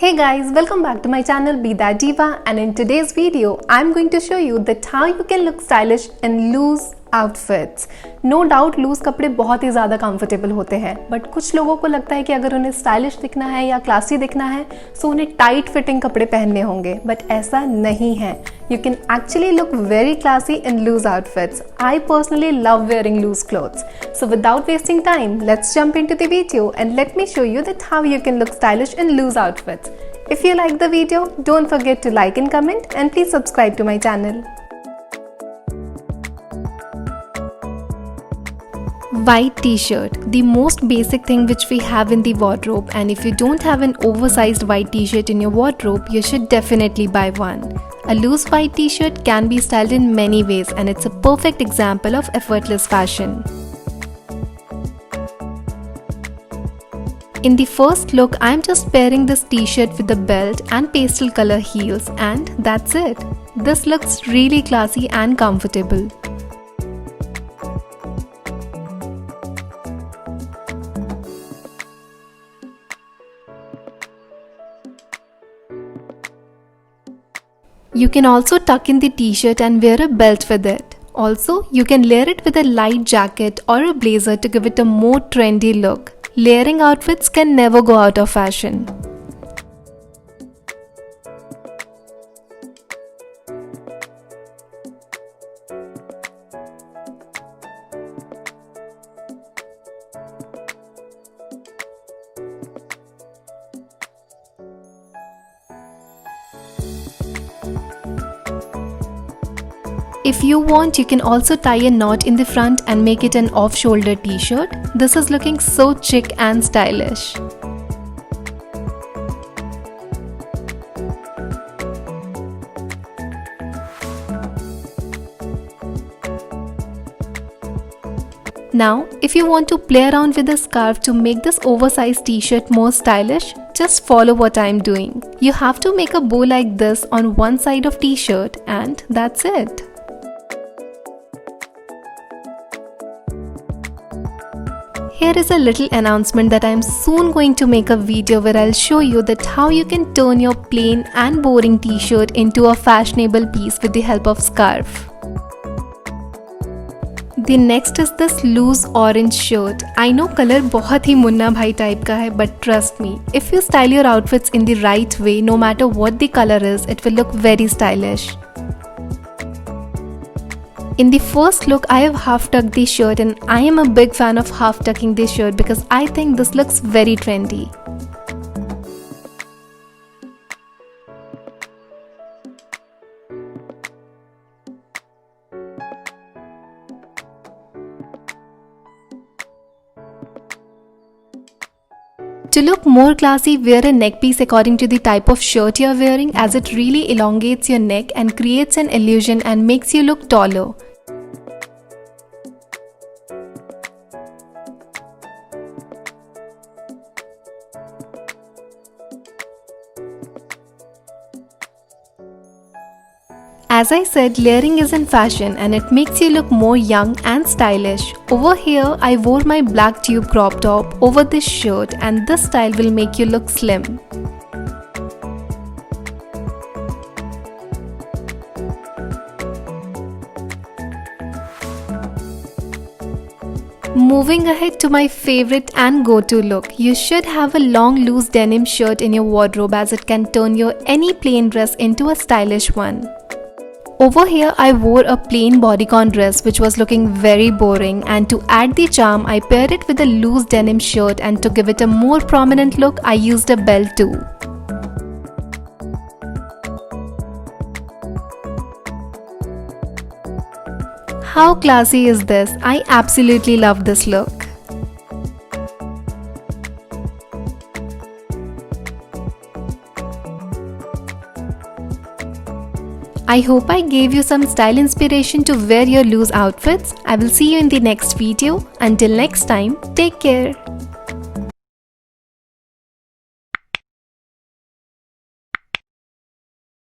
Hey guys, welcome back to my channel Be That Diva, and in today's video I'm going to show you that how you can look stylish in loose outfits. No doubt loose कपड़े बहुत ही ज़्यादा comfortable होते हैं, but कुछ लोगों को लगता है कि अगर उन्हें स्टाइलिश दिखना है या क्लासी दिखना है तो उन्हें टाइट फिटिंग कपड़े पहनने होंगे, बट ऐसा नहीं है. You can actually look very classy in loose outfits. I personally love wearing loose clothes. So without wasting time, let's jump into the video and let me show you that how you can look stylish in loose outfits. If you like the video, don't forget to like and comment, and please subscribe to my channel. White t-shirt, the most basic thing which we have in the wardrobe, and if you don't have an oversized white t-shirt in your wardrobe, you should definitely buy one. A loose white t-shirt can be styled in many ways, and it's a perfect example of effortless fashion. In the first look, I'm just pairing this t-shirt with the belt and pastel color heels, and that's it. This looks really classy and comfortable. You can also tuck in the t-shirt and wear a belt with it. Also, you can layer it with a light jacket or a blazer to give it a more trendy look. Layering outfits can never go out of fashion. If you want, you can also tie a knot in the front and make it an off-shoulder t-shirt. This is looking so chic and stylish. Now, if you want to play around with a scarf to make this oversized t-shirt more stylish, just follow what I'm doing. You have to make a bow like this on one side of t-shirt, and that's it. Here is a little announcement that I am soon going to make a video where I'll show you that how you can turn your plain and boring t-shirt into a fashionable piece with the help of scarf. The next is this loose orange shirt. I know color बहुत ही मुन्ना भाई type का है, but trust me, if you style your outfits in the right way, no matter what the color is, it will look very stylish. In the first look, I have half tucked the shirt, and I am a big fan of half tucking this shirt because I think this looks very trendy. To look more classy, wear a neck piece according to the type of shirt you're wearing, as it really elongates your neck and creates an illusion and makes you look taller. As I said, layering is in fashion and it makes you look more young and stylish. Over here, I wore my black tube crop top over this shirt, and this style will make you look slim. Moving ahead to my favorite and go-to look, you should have a long loose denim shirt in your wardrobe, as it can turn your any plain dress into a stylish one. Over here, I wore a plain bodycon dress which was looking very boring, and to add the charm, I paired it with a loose denim shirt, and to give it a more prominent look, I used a belt too. How classy is this? I absolutely love this look. I hope I gave you some style inspiration to wear your loose outfits. I will see you in the next video. Until next time, take care.